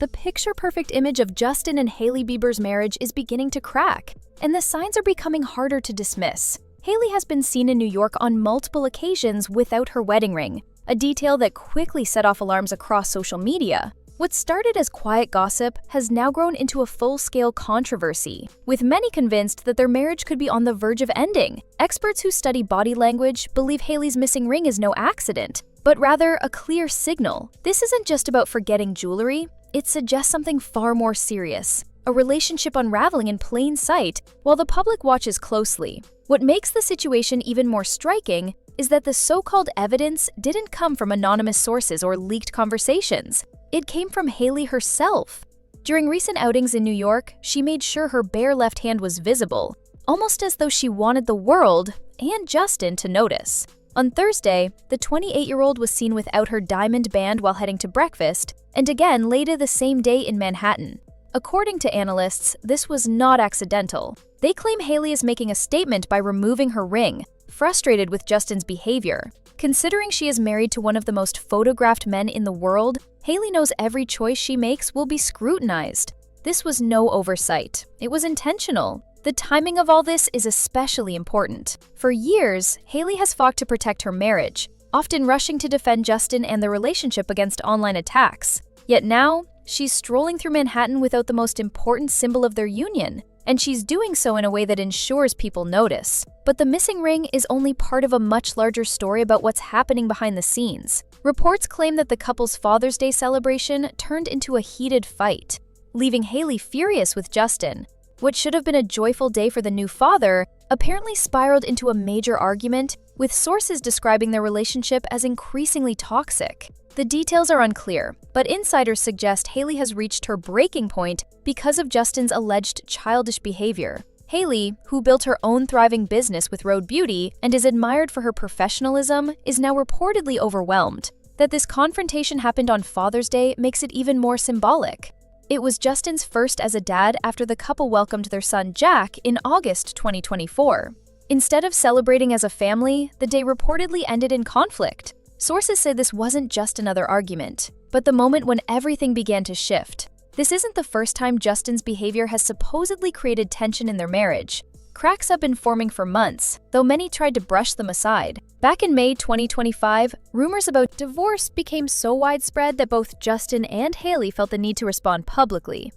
the picture-perfect image of Justin and Hailey Bieber's marriage is beginning to crack, and the signs are becoming harder to dismiss. Hailey has been seen in New York on multiple occasions without her wedding ring, a detail that quickly set off alarms across social media. What started as quiet gossip has now grown into a full-scale controversy, with many convinced that their marriage could be on the verge of ending. Experts who study body language believe Hailey's missing ring is no accident, but rather a clear signal. This isn't just about forgetting jewelry, it suggests something far more serious, a relationship unraveling in plain sight while the public watches closely. What makes the situation even more striking is that the so-called evidence didn't come from anonymous sources or leaked conversations. It came from Hailey herself. During recent outings in New York, she made sure her bare left hand was visible, almost as though she wanted the world and Justin to notice. On Thursday, the 28-year-old was seen without her diamond band while heading to breakfast, and again later the same day in Manhattan. According to analysts, this was not accidental. They claim Hailey is making a statement by removing her ring, frustrated with Justin's behavior. Considering she is married to one of the most photographed men in the world, Hailey knows every choice she makes will be scrutinized. This was no oversight. It was intentional. The timing of all this is especially important. For years, Hailey has fought to protect her marriage, often rushing to defend Justin and their relationship against online attacks. Yet now, she's strolling through Manhattan without the most important symbol of their union, and she's doing so in a way that ensures people notice. But the missing ring is only part of a much larger story about what's happening behind the scenes. Reports claim that the couple's Father's Day celebration turned into a heated fight, leaving Hailey furious with Justin. What should have been a joyful day for the new father apparently spiraled into a major argument, with sources describing their relationship as increasingly toxic. The details are unclear, but insiders suggest Hailey has reached her breaking point because of Justin's alleged childish behavior. Hailey, who built her own thriving business with Rhode Beauty and is admired for her professionalism, is now reportedly overwhelmed. That this confrontation happened on Father's Day makes it even more symbolic. It was Justin's first as a dad after the couple welcomed their son Jack in August 2024. Instead of celebrating as a family, the day reportedly ended in conflict. Sources say this wasn't just another argument, but the moment when everything began to shift. This isn't the first time Justin's behavior has supposedly created tension in their marriage. Cracks have been forming for months, though many tried to brush them aside. Back in May 2025, rumors about divorce became so widespread that both Justin and Hailey felt the need to respond publicly.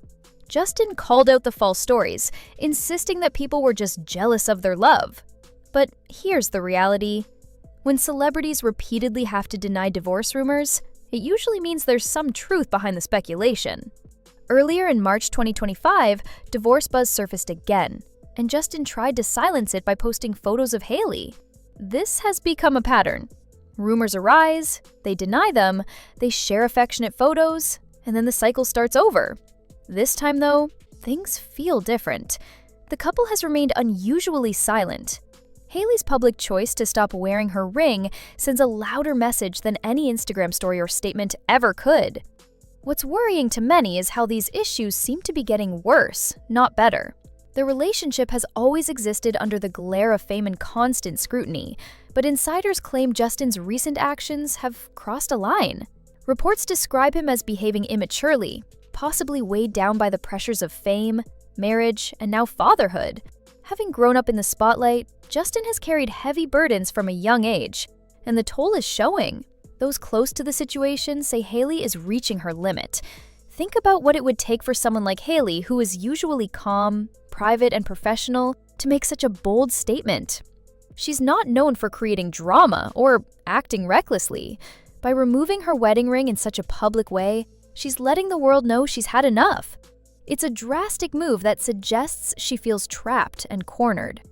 Justin called out the false stories, insisting that people were just jealous of their love. But here's the reality. When celebrities repeatedly have to deny divorce rumors, it usually means there's some truth behind the speculation. Earlier in March 2025, divorce buzz surfaced again, and Justin tried to silence it by posting photos of Hailey. This has become a pattern. Rumors arise, they deny them, they share affectionate photos, and then the cycle starts over. This time, though, things feel different. The couple has remained unusually silent. Hailey's public choice to stop wearing her ring sends a louder message than any Instagram story or statement ever could. What's worrying to many is how these issues seem to be getting worse, not better. The relationship has always existed under the glare of fame and constant scrutiny, but insiders claim Justin's recent actions have crossed a line. Reports describe him as behaving immaturely, possibly weighed down by the pressures of fame, marriage, and now fatherhood. Having grown up in the spotlight, Justin has carried heavy burdens from a young age, and the toll is showing. Those close to the situation say Hailey is reaching her limit. Think about what it would take for someone like Hailey, who is usually calm, private, and professional, to make such a bold statement. She's not known for creating drama or acting recklessly. By removing her wedding ring in such a public way, she's letting the world know she's had enough. It's a drastic move that suggests she feels trapped and cornered.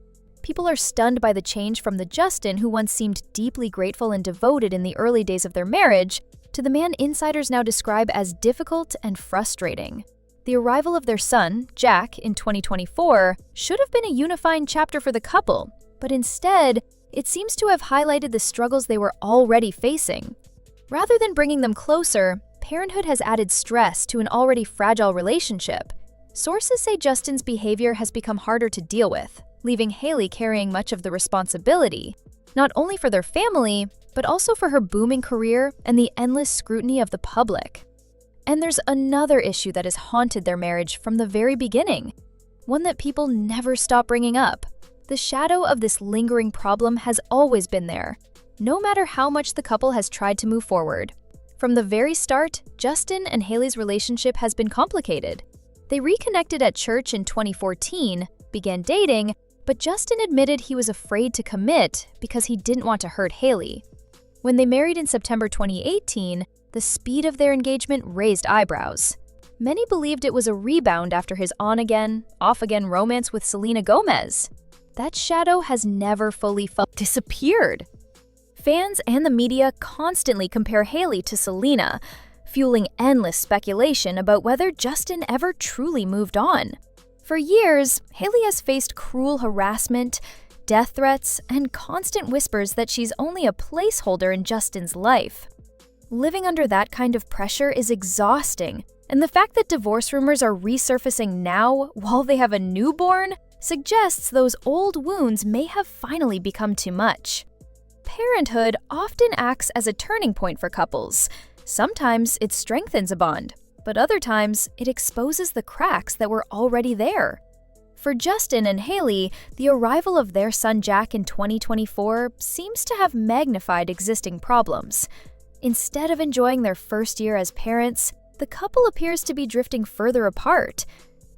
People are stunned by the change from the Justin who once seemed deeply grateful and devoted in the early days of their marriage to the man insiders now describe as difficult and frustrating. The arrival of their son, Jack, in 2024 should have been a unifying chapter for the couple, but instead, it seems to have highlighted the struggles they were already facing. Rather than bringing them closer, parenthood has added stress to an already fragile relationship. Sources say Justin's behavior has become harder to deal with, leaving Hailey carrying much of the responsibility, not only for their family, but also for her booming career and the endless scrutiny of the public. And there's another issue that has haunted their marriage from the very beginning, one that people never stop bringing up. The shadow of this lingering problem has always been there, no matter how much the couple has tried to move forward. From the very start, Justin and Hailey's relationship has been complicated. They reconnected at church in 2014, began dating, but Justin admitted he was afraid to commit because he didn't want to hurt Hailey. When they married in September 2018, the speed of their engagement raised eyebrows. Many believed it was a rebound after his on-again, off-again romance with Selena Gomez. That shadow has never fully disappeared. Fans and the media constantly compare Hailey to Selena, fueling endless speculation about whether Justin ever truly moved on. For years, Hailey has faced cruel harassment, death threats, and constant whispers that she's only a placeholder in Justin's life. Living under that kind of pressure is exhausting, and the fact that divorce rumors are resurfacing now while they have a newborn suggests those old wounds may have finally become too much. Parenthood often acts as a turning point for couples. Sometimes it strengthens a bond, but other times it exposes the cracks that were already there. For Justin and Hailey, the arrival of their son Jack in 2024 seems to have magnified existing problems. Instead of enjoying their first year as parents, the couple appears to be drifting further apart.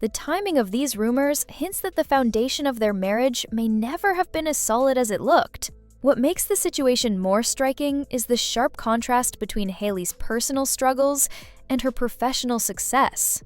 The timing of these rumors hints that the foundation of their marriage may never have been as solid as it looked. What makes the situation more striking is the sharp contrast between Hailey's personal struggles and her professional success.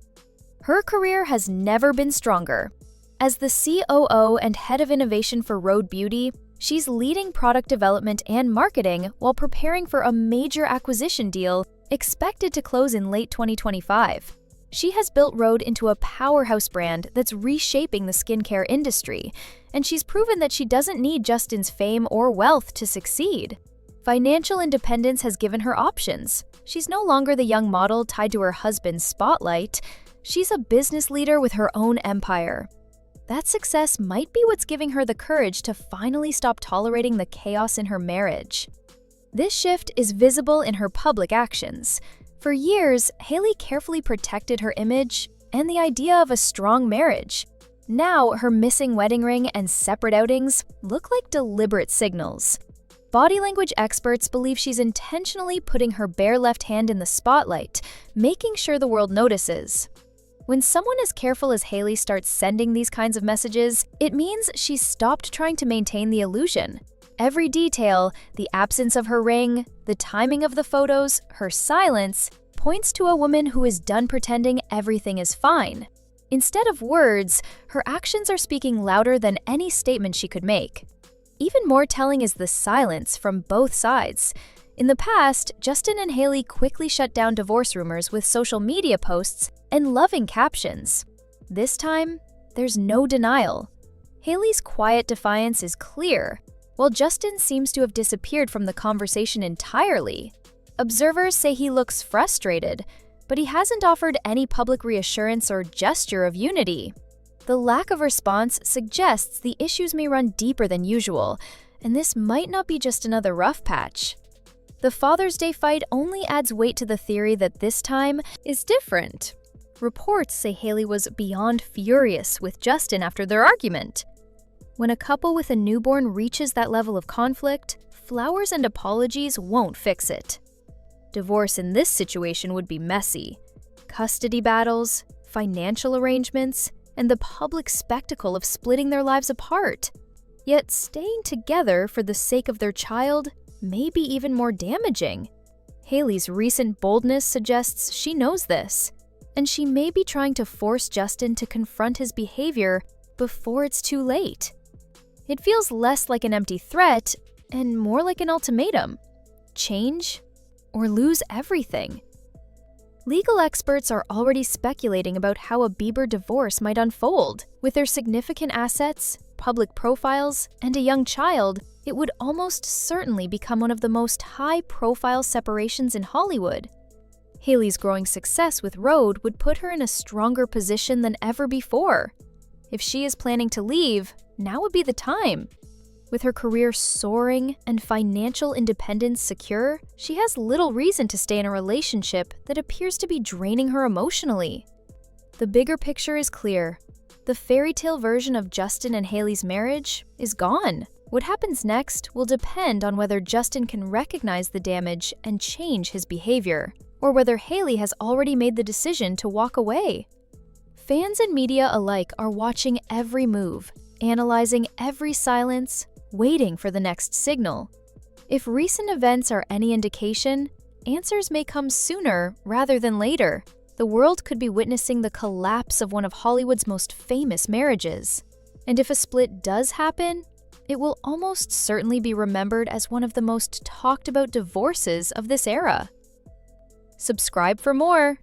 Her career has never been stronger. As the COO and head of innovation for Rhode Beauty, she's leading product development and marketing while preparing for a major acquisition deal expected to close in late 2025. She has built Rhode into a powerhouse brand that's reshaping the skincare industry, and she's proven that she doesn't need Justin's fame or wealth to succeed. Financial independence has given her options. She's no longer the young model tied to her husband's spotlight. She's a business leader with her own empire. That success might be what's giving her the courage to finally stop tolerating the chaos in her marriage. This shift is visible in her public actions. For years, Hailey carefully protected her image and the idea of a strong marriage. Now, her missing wedding ring and separate outings look like deliberate signals. Body language experts believe she's intentionally putting her bare left hand in the spotlight, making sure the world notices. When someone as careful as Hailey starts sending these kinds of messages, it means she's stopped trying to maintain the illusion. Every detail, the absence of her ring, the timing of the photos, her silence, points to a woman who is done pretending everything is fine. Instead of words, her actions are speaking louder than any statement she could make. Even more telling is the silence from both sides. In the past, Justin and Hailey quickly shut down divorce rumors with social media posts and loving captions. This time, there's no denial. Hailey's quiet defiance is clear, while Justin seems to have disappeared from the conversation entirely. Observers say he looks frustrated, but he hasn't offered any public reassurance or gesture of unity. The lack of response suggests the issues may run deeper than usual, and this might not be just another rough patch. The Father's Day fight only adds weight to the theory that this time is different. Reports say Hailey was beyond furious with Justin after their argument. When a couple with a newborn reaches that level of conflict, flowers and apologies won't fix it. Divorce in this situation would be messy. Custody battles, financial arrangements, and the public spectacle of splitting their lives apart. Yet staying together for the sake of their child may be even more damaging. Hailey's recent boldness suggests she knows this, and she may be trying to force Justin to confront his behavior before it's too late. It feels less like an empty threat and more like an ultimatum. Change or lose everything. Legal experts are already speculating about how a Bieber divorce might unfold. With their significant assets, public profiles, and a young child, it would almost certainly become one of the most high-profile separations in Hollywood. Hailey's growing success with Rhode would put her in a stronger position than ever before. If she is planning to leave, now would be the time. With her career soaring and financial independence secure, she has little reason to stay in a relationship that appears to be draining her emotionally. The bigger picture is clear. The fairy tale version of Justin and Hailey's marriage is gone. What happens next will depend on whether Justin can recognize the damage and change his behavior, or whether Hailey has already made the decision to walk away. Fans and media alike are watching every move, analyzing every silence, waiting for the next signal. If recent events are any indication, answers may come sooner rather than later. The world could be witnessing the collapse of one of Hollywood's most famous marriages. And if a split does happen, it will almost certainly be remembered as one of the most talked about divorces of this era. Subscribe for more!